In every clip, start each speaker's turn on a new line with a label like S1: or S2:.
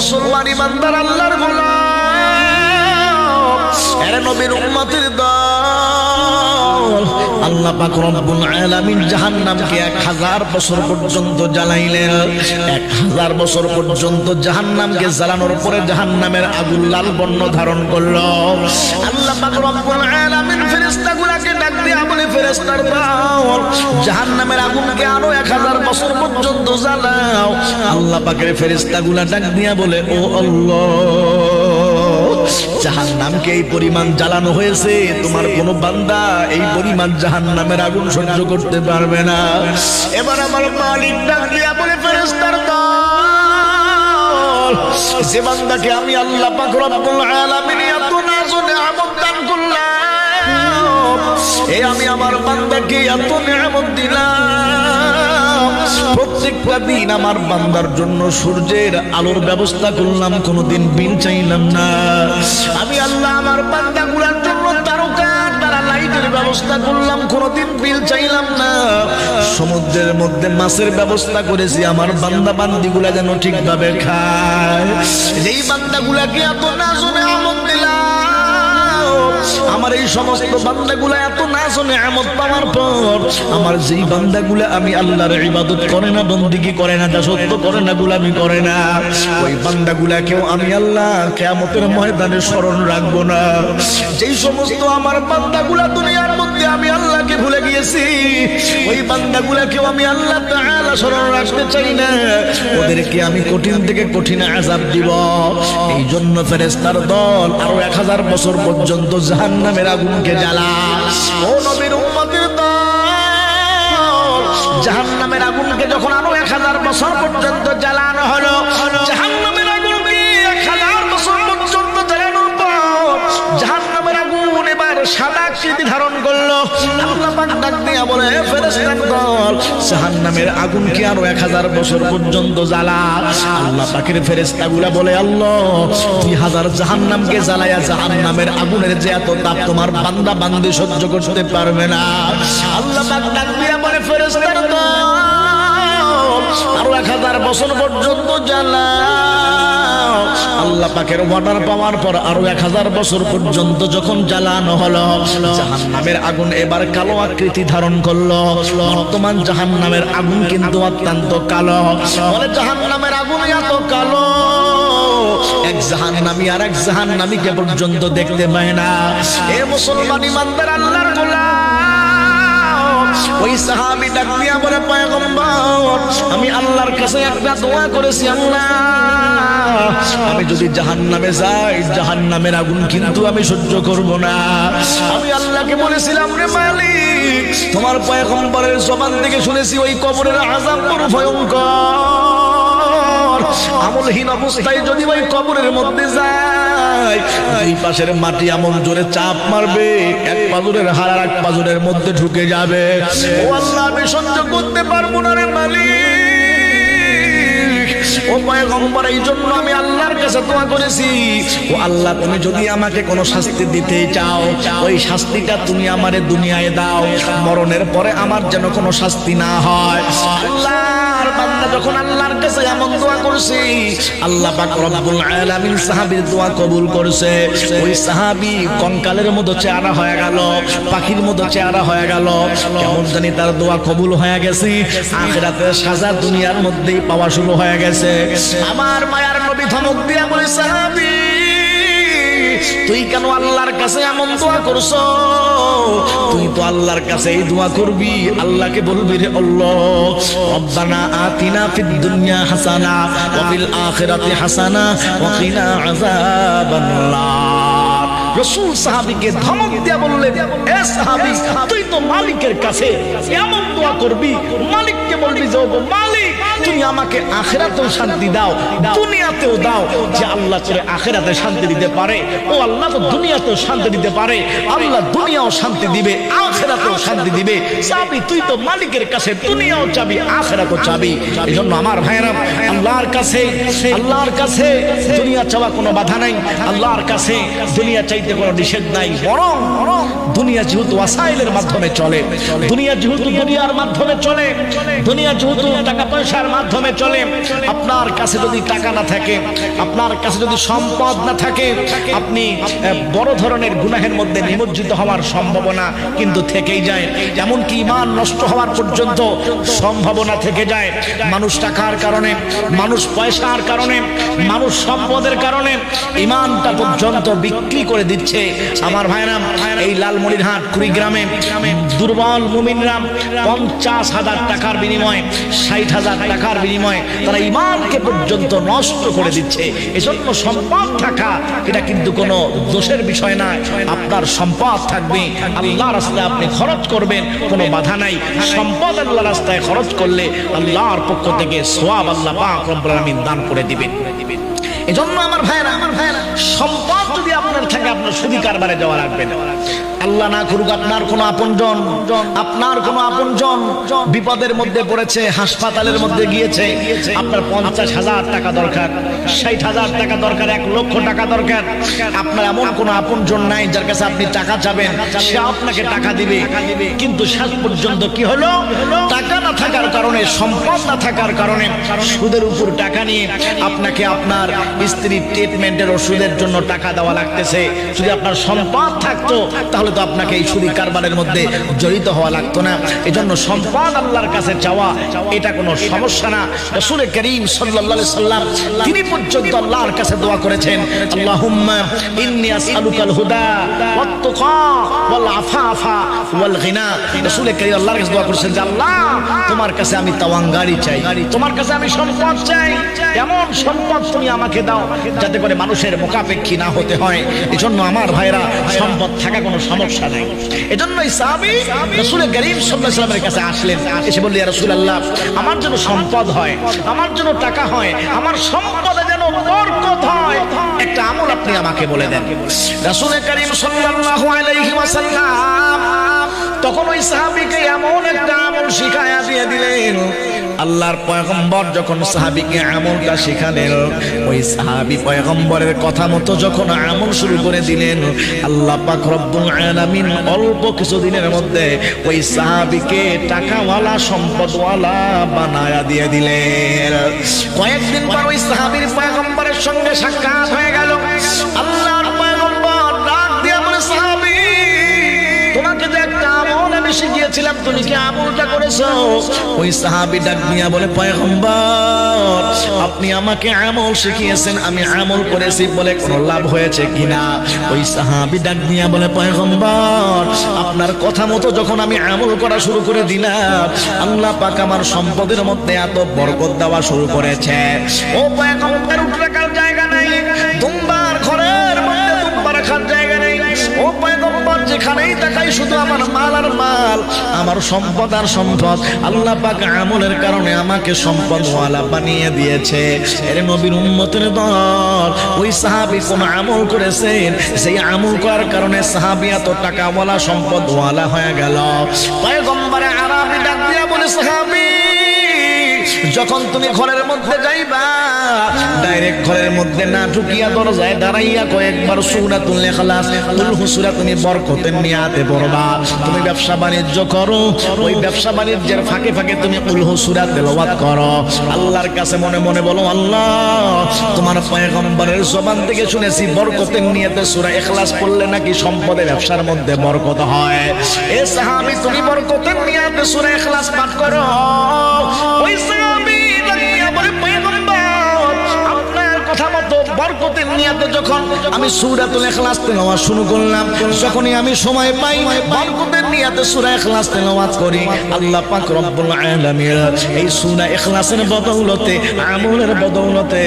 S1: মুসলমান ইমানদার আল্লাহর গোলাম, এরা নবীর উম্মতের দল। আল্লাহ পাক রব্বুল আলামিন জাহান্নামকে 1000 বছর পর্যন্ত জ্বালাইলেন। 1000 বছর পর্যন্ত জাহান্নামকে জ্বালানোর পরে জাহান্নামের আগুন লাল বর্ণ ধারণ করলো। আল্লাহ পাক রব্বুল আলামিন ফেরেশতাগুলোকে ডাক দিয়ে বলে, ফেরেশতার দল, জাহান্নামের আগুনকে আরো 1000 বছর পর্যন্ত জ্বালাও। আল্লাহ পাকের ফেরেশতাগুলো ডাক দিয়া বলে, ও আল্লাহ, জাহান্নামকে এই পরিমাণ জ্বালানো হয়েছে, তোমার কোন বান্দা এই পরিমাণ জাহান্নামের আগুন সহ্য করতে পারবে না। এবার আমার মালিক ডাক দিয়া বলে, ফেরেশতার দল, যে বান্দাকে আমি আল্লাহ পাক রব্বুল আলামিন এত নাজ ও নিয়ামত দান করলাম, এই আমি আমার বান্দাকে এত নিয়ামত দিলাম, প্রত্যেকটা দিন আমার বান্দার জন্য সূর্যের আলোর ব্যবস্থা করলাম, কোনোদিন বিন চাইলাম না। আমি আল্লাহ আমার বান্দাগুলোর জন্য তারকা তারা লাইটের ব্যবস্থা করলাম, কোনোদিন বিল চাইলাম না। সমুদ্রের মধ্যে মাছের ব্যবস্থা করেছি, আমার বান্দা বান্দিগুলা যেন ঠিকভাবে খায়। যেই বান্দাগুলাকে এত নাজ ও নিয়ামত দিলাম, আমার এই সমস্ত বান্দাগুলা এত নাজ ও নিয়ামত পাওয়ার পর আমার যেই বান্দাগুলা আমি আল্লাহর ইবাদত করে না, বন্দেগী করে না, দাসত্ব করে না, গোলামি করে না, ওই বান্দাগুলাকেও আমি আল্লাহ কিয়ামতের ময়দানে স্মরণ রাখবো না। যেই সমস্ত আমার বান্দাগুলা দুনিয়ার মধ্যে আমি আল্লাহকে ভুলে গিয়েছি, ওই বান্দাগুলাকেও আমি আল্লাহ তাআলা স্মরণ রাখতে চাই না, ওদেরকে আমি কঠিন থেকে কঠিন আযাব দিব। এই জন্য ফেরেশতার দল আরো 1000 বছর পর্যন্ত জাহান্নামের আগুনকে জ্বালা। ও নবীর উম্মতের দল, জাহান্নামের আগুনকে যখন আরো 1000 বছর পর্যন্ত জ্বালানো হলো, জাহান্নামের আগুনকে 1000 বছর পর্যন্ত জ্বালানোর পর জাহান্নামের আগুন এবার সাদা আকৃতি ধারণ করলো। আল্লাহ পাক ডাক দিয়া বলে, ফেরেশতার দল, জাহান্নামের আগুনকে আরো 1000 বছর পর্যন্ত জ্বালা। আল্লাহ পাকের ফেরেশতাগুলা বলে, আল্লাহ, 3000 জাহান্নামকে জ্বালায়া জাহান্নামের আগুনের যে এত তাপ তোমার বান্দা বান্দি সহ্য করতে পারবে না। আল্লাহ পাক ডাক দিয়া বলে, ফেরেশতার দল, আরো 1000 বছর পর্যন্ত জ্বালাও। আল্লাহ পাকের অর্ডার পাওয়ার পর আরো 1000 বছর পর্যন্ত যখন জ্বালানো হলো, জাহান্নামের আগুন এবার কালো আকৃতি ধারণ করলো। বর্তমান জাহান্নামের আগুন কিন্তু অত্যন্ত কালো। বলে, জাহান্নামের আগুন এত কালো, এক জাহান্নামী আর এক জাহান্নামীকে পর্যন্ত দেখতে পায় না। এ মুসলমান ইমানদার আল্লাহর গোলাম, ওই সাহাবী ডাক দিয়া বলে, পয়গম্বর, আমি আল্লাহর কাছে একটা দোয়া করেছি, আল্লাহ, আমি যদি জাহান্নামে যাই, জাহান্নামের আগুন কিন্তু আমি সহ্য করব না। আমি আল্লাহকে বলেছিলাম, রে মালিক, তোমার পয়গম্বরের জবান থেকে শুনেছি ওই কবরের আযাব বড় ভয়ঙ্কর। আমলহীন অবস্থায় যদি ওই কবরের মধ্যে যায়, দুই পাশের মাটি এমন জোরে চাপ মারবে, এক পাজরের হাড় আর এক পাজরের মধ্যে ঢুকে যাবে। ও আল্লাহ, আমি সহ্য করতে পারবো না রে মালিক। ও পয়গম্বর, এই জন্য আমি আল্লাহর কাছে দোয়া করেছি, ও আল্লাহ, তুমি যদি আমাকে কোনো শাস্তি দিতে চাও, ওই শাস্তিটা তুমি আমারে দুনিয়ায় দাও, মরণের পরে আমার যেন কোনো শাস্তি না হয়। আল্লাহর বান্দা যখন আল্লাহর কাছে এমন দোয়া করছি, আল্লাহ পাক রব্বুল আলামিন সাহাবীর দোয়া কবুল করেছে। ওই সাহাবী কঙ্কালের মতো চেহারা হয়ে গেল, পাখির মতো চেহারা হয়ে গেল, কেমন জানি তার দোয়া কবুল হয়ে গেছে। আখিরাতের সাজা দুনিয়ার মধ্যেই পাওয়া শুরু হয়ে গেছে। আমার মায়ার নবী ধমক দিয়া বলে, সাহাবী, তুই কেন আল্লাহর কাছে এমন দোয়া করছো? তুই তো আল্লাহর কাছে এই দোয়া করবি, আল্লাহকে বলবি, রে আল্লাহ, রব্বানা আতিনা ফিদ দুনিয়া হাসানা ওয়া ফিল আখিরাতি হাসানা ওয়া কিনা আযাবান্নার। রাসূল সাহাবীকে ধমক দিয়া বললেন, এ সাহাবী, তুই তো মালিকের কাছে এমন দোয়া করবি, মালিককে বলবি যে, ওগো মালিক, তুমি আমাকে আখিরাতেও শান্তি দাও, দুনিয়াতেও দাও। যে আল্লাহ করে আখিরাতে শান্তি দিতে পারে, ও আল্লাহ তো দুনিয়াতেও শান্তি দিতে পারে। আল্লাহ দুনিয়াও শান্তি দিবে, আখিরাতেও শান্তি দিবে। চাবি তুই তো মালিকের কাছে, দুনিয়াও চাবি, আখিরাতও চাবি। এজন্য আমার ভাইরা, আল্লাহর কাছে দুনিয়া চাওয়া কোনো বাধা নাই। আল্লাহর কাছে দুনিয়া চাইতে মধ্যে কোনো নিষেধ নাই, বরং দুনিয়া যেহেতু ওয়াসাইলের মাধ্যমে চলে, দুনিয়া যেহেতু দুনিয়ার মাধ্যমে চলে, দুনিয়া যেহেতু টাকা পয়সার মাধ্যমে চলে, আপনার কাছে যদি টাকা না থাকে, আপনার কাছে যদি সম্পদ না থাকে, আপনি বড় ধরনের গুনাহের মধ্যে নিমজ্জিত হওয়ার সম্ভাবনা কিন্তু থেকেই যায়। এমনকি ঈমান নষ্ট হওয়ার পর্যন্ত সম্ভাবনা থেকে যায়। মানুষ টাকার কারণে, মানুষ পয়সার কারণে, মানুষ সম্পদের কারণে ঈমানটা পর্যন্ত বিক্রি করে দিচ্ছে। আমার ভাইরা, এই লালমনিরহাট কুড়িগ্রামে দুর্বল মুমিনরা 50,000 টাকার বিনিময়ে, 60,000 টাকার বিনিময়ে তারা ঈমানকে পর্যন্ত নষ্ট করে দিচ্ছে। এজন্য সম্পদ থাকা এটা কিন্তু কোনো দোষের বিষয় না। আপনার সম্পদ থাকবে, আল্লাহর রাস্তায় আপনি খরচ করবেন, কোনো বাধা নাই। সম্পদ আল্লাহর রাস্তায় খরচ করলে আল্লাহর পক্ষ থেকে সওয়াব আল্লাহ পাক রব্বুল আলামিন দান করে দিবেন। এজন্য আমার ভাইরা, সম্পদ যদি আপনার থাকে, আপনার সুদি কারবারে যাওয়া লাগবে না। আল্লাহ না করুক আপনার কোনো আপনজন, আপনার কোনো আপনজন বিপদের মধ্যে পড়েছে, হাসপাতালের মধ্যে গিয়েছে, আপনার 50,000 টাকা দরকার, 60,000 টাকা দরকার, 1 লক্ষ টাকা দরকার। আপনার এমন কোনো আপনজন নাই যার কাছে আপনি টাকা চাবেন, সে আপনাকে টাকা দিবে। কিন্তু শেষ পর্যন্ত কি হলো? টাকা না থাকার কারণে, সম্পদ না থাকার কারণে সুদের উপর টাকা নিয়ে আপনাকে আপনার স্ত্রীর ট্রিটমেন্টের ওষুধের জন্য টাকা দেওয়া লাগতেছে। যদি আপনার সম্পদ থাকতো তাহলে তো আপনাকে এই সুদি কারবারের মধ্যে জড়িত হওয়া লাগতো না। এজন্য সম্পদ আল্লাহর কাছে চাওয়া এটা কোনো সমস্যা না। রাসূল করিম সাল্লাল্লাহু আলাইহি সাল্লাম তিনি পর্যন্ত আল্লাহর কাছে দোয়া করেছেন, আল্লাহুম্মা ইন্নী আসআলুকাল হুদা ওয়াত তুকা ওয়াল আফাফা ওয়াল গিনা। রাসূল করিম আল্লাহর কাছে দোয়া করেছেন যে আল্লাহ, তোমার কাছে আমি তাওয়াঙ্গারি চাই, তোমার কাছে আমি সম্পদ চাই, এমন সম্পদ তুমি আমাকে দাও যাতে করে মানুষের মুখাপেক্ষী না হতে হয়। এজন্য আমার ভাইরা, সম্পদ থাকা কোনো সমস্যা নাই। এজন্য এই সাহাবী রাসূল করিম সাল্লাল্লাহু আলাইহি ওয়াসাল্লামের কাছে আসলেন, এসে বললেন, ইয়া রাসূলুল্লাহ, আমার জন্য সম্পদ হয়, আমার জন্য টাকা হয়, আমার সম্পদে যেন বরকত হয়, একটা আমল আপনি আমাকে বলে দেন। রাসূল করিম সাল্লাল্লাহু আলাইহি ওয়াসাল্লাম তখন ওই সাহাবীকে এমন একটা আমল শিখায়া দিয়ে দিলেন। আল্লাহর পয়গম্বর যখন সাহাবীকে আমলটা শিখালেন, ওই সাহাবী পয়গম্বরের কথা মতো যখন আমল শুরু করে দিলেন, আল্লাহ পাক রব্বুল আলামিন অল্প কিছুদিনের মধ্যে ওই সাহাবীকে টাকাওয়ালা, সম্পদওয়ালা বানায়া দিয়ে দিলেন। কয়েকদিন পর ওই সাহাবীর পয়গম্বরের সঙ্গে সাক্ষাৎ হয়ে গেল। আল্লাহর পয়গম্বর ডাক দিয়ে বলে, সাহাবী, তোমাকে যে একটা আমল আমি শিখিয়েছিলাম, তুমি কি আমলটা করেছো? ওই সাহাবী ডাক দিয়া বলে, পয়গম্বর, আপনি আমাকে আমল শিখিয়েছেন, আমি আমল করেছি, বলে কোনো লাভ হয়েছে কিনা? ওই সাহাবী ডাক দিয়া বলে, পয়গম্বর, আপনার কথা মতো যখন আমি আমল করা শুরু করে দিলাম, আল্লাহ পাক আমার সম্পদের মধ্যে এত বরকত দেওয়া শুরু করেছে। ও পয়গম্বর, উঠে রাখার জায়গা নাই, দুম্বার ঘরের মধ্যে দুম্বা রাখার জায়গা নেই। ও পয়গম্বর, যেখানেই তাকাই শুধু আমার মাল আর মাল, আমার সম্পদ আর সম্পদ। আল্লাহ পাক আমলের কারণে আমাকে সম্পদওয়ালা বানিয়ে দিয়েছে। এর নবীর উম্মতের দল, ওই সাহাবী কোন আমল করেছেন, সেই আমল করার কারণে সাহাবী এত টাকাওয়ালা, সম্পদওয়ালা হয়ে গেল। পয়গম্বরে আরবি ডাক দিয়া বলে, সাহাবী, যখন তুমি ঘরের মধ্যে যাইবা, ডাইরেক্ট ঘরের মধ্যে না ঢুকিয়া দরজায় দাঁড়াইয়া কয়েকবার সূরাতুল ইখলাস, কুল হু সূরা তুমি বরকতের নিয়াতে পড়বা। তুমি ব্যবসা বাণিজ্য করো, ওই ব্যবসা বাণিজ্যের ফাঁকে ফাঁকে তুমি কুল হু সূরা তেলাওয়াত করো। আল্লাহর কাছে মনে মনে বলো, আল্লাহ, তোমার পয়গম্বরের জবান থেকে শুনেছি বরকতের নিয়াতে সূরা ইখলাস পড়লে নাকি সম্পদে, ব্যবসার মধ্যে বরকত হয়। এ সাহাবী, তুমি বরকতের নিয়াতে সূরা ইখলাস পাঠ করো। ওই সাহাবী লাগিয়া বলে, পয়গম্বর, আপনার কথা মতো বরকতের নিয়াতে যখন আমি সূরাতুল ইখলাস তেলাওয়াত শুরু করলাম, যখনই আমি সময় পাই বরকতের নিয়াতে সূরা ইখলাস তেলাওয়াত করি, আল্লাহ পাক রব্বুল আলামিন এই সূরা ইখলাসের বদৌলতে, আমলের বদৌলতে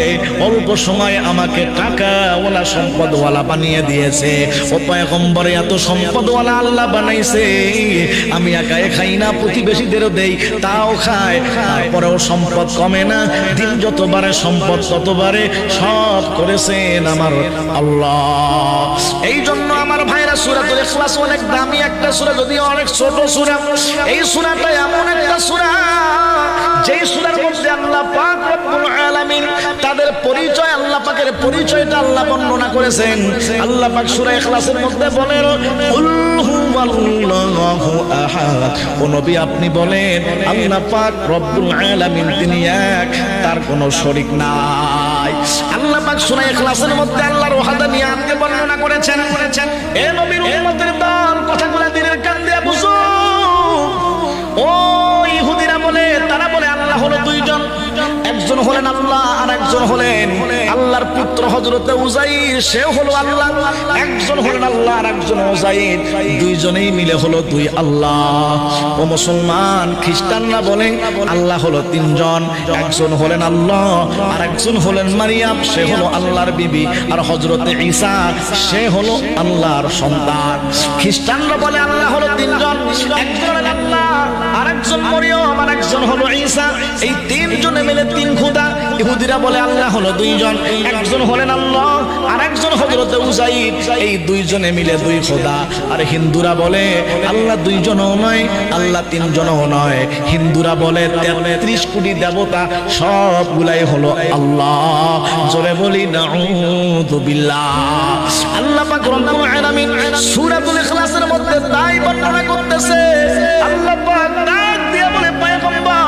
S1: অল্প সময়ে আমাকে টাকাওয়ালা, সম্পদওয়ালা বানিয়ে দিয়েছে। ও পয়গম্বর, এত সম্পদওয়ালা আল্লাহ বানাইছে, আমি একাই খাই না, প্রতিবেশীদেরও দেই, তাও খায়, তারপরেও সম্পদ কমে না। দিন যত বাড়ে সম্পদ তত বাড়ে। সব করেছেন আমার আল্লাহ। এই জন্য আমার ভাইরা, সূরাতুল ইখলাস অনেক দামি একটা সূরা, যদিও অনেক ছোট সূরা। এই সূরাটা এমন একটা সূরা, যেই সূরার মধ্যে আল্লাহ পাক রব্বুল আলামিন তাদের পরিচয়, আল্লাহ পাকের নামাজের পরিচয়টা আল্লাহ বর্ণনা করেছেন। আল্লাহ পাক সূরা ইখলাসের মধ্যে বলেন, কুল হুয়াল্লাহু আহাদ। ও নবী আপনি বলেন আল্লাহ পাক রব্বুল আলামিন, তিনি এক, তার কোনো শরীক নাই। আল্লাহ পাক সূরা ইখলাসের মধ্যে আল্লাহর ওয়াহদানিয়াতকে বর্ণনা করেছেন। এ নবীর উম্মতের দল, কথাগুলো দিনের কান দিয়ে বুঝো। ও ইহুদিরা বলে, তারা বলে আল্লাহ হলো দুইজন, একজন হলেন আল্লাহ আর একজন হলেন আল্লাহর পুত্র হযরতে উযাইর, সে হলো আল্লাহ। একজন হলেন আল্লাহ আর একজন উযাইর, দুইজনেই মিলে হলো দুই আল্লাহ। ও মুসলমান, খ্রিস্টানরা বলে আল্লাহ হলো তিনজন, একজন হলেন আল্লাহ আর একজন হলেন মারিয়াম, সে হলো আল্লাহর বিবি, আর হযরতে ঈসা সে হলো আল্লাহর সন্তান। খ্রিস্টানরা বলে আল্লাহ হলো তিনজন, একজন হলেন আল্লাহ আর একজন মরিয়ম আর একজন হলো ঈসা, এই তিনজনে মিলে তিন খোদা। ইহুদিরা বলে আল্লাহ হলো দুইজন, একজন হলেন আল্লাহ আর একজন হযরতে উযাইর, এই দুইজনে মিলে দুই খোদা। আর হিন্দুরা বলে আল্লাহ দুইজনও নয়, আল্লাহ তিনজনও নয়। হিন্দুরা বলে 33 কোটি দেবতা সবগুলাই হলো আল্লাহ। জোরে বলি নাউযু বিল্লাহ। আল্লাহ পাক রব্বুল আলামিন সূরাতুল ইখলাসের মধ্যে তাই বর্ণনা করতেছে। আল্লাহ পাক ডাক দিয়ে বলে, পয়গম্বর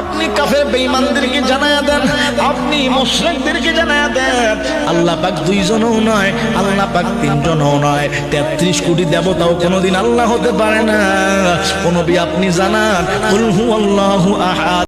S1: আপনি কাফের বেঈমানদেরকে জানায়া দেন, আপনি মুশরিকদেরকে জানায়া দেন আল্লাহ পাক দুইজনও নয়, আল্লাহ পাক তিনজনও নয়, 33 কোটি দেবতাও কোনোদিন আল্লাহ হতে পারে না। ও নবী আপনি জানান, কুল হুয়াল্লাহু আহাদ।